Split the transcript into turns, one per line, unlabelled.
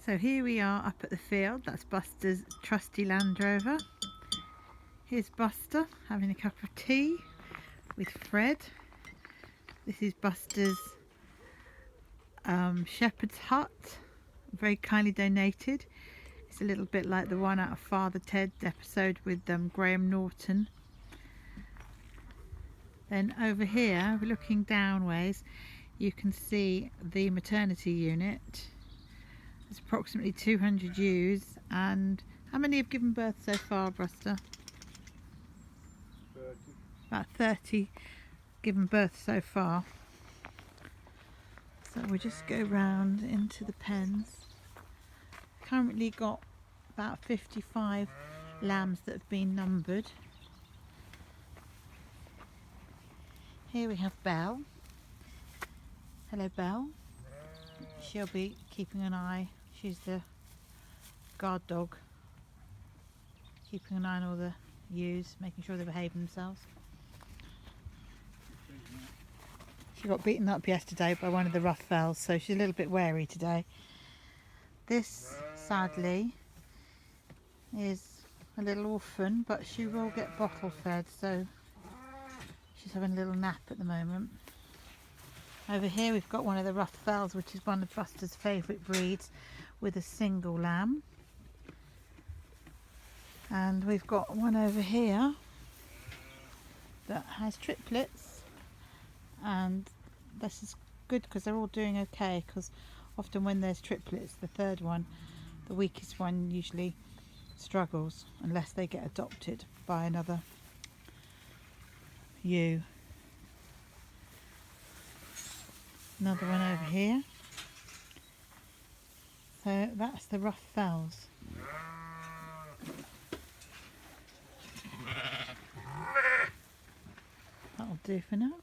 So here we are up at the field. That's Buster's trusty Land Rover. Here's Buster having a cup of tea with Fred. This is Buster's shepherd's hut, very kindly donated. It's a little bit like the one out of Father Ted's episode with Graham Norton. Then over here, looking downways, you can see the maternity unit. There's approximately 200 ewes, and how many have given birth so far, Buster?
30.
About 30 given birth so far. So we'll just go round into the pens. Currently got about 55 lambs that have been numbered. Here we have Belle. Hello, Belle. She'll be keeping an eye. She's the guard dog, keeping an eye on all the ewes, making sure they behave themselves. She got beaten up yesterday by one of the rough fells, so she's a little bit wary today. This, sadly, is a little orphan, but she will get bottle fed, so she's having a little nap at the moment. Over here we've got one of the rough fells, which is one of Buster's favourite breeds, with a single lamb. And we've got one over here that has triplets, and this is good because they're all doing okay, because often when there's triplets, the third one, the weakest one, usually struggles unless they get adopted by another ewe. Another one over here. So that's the rough fells. That'll do for now.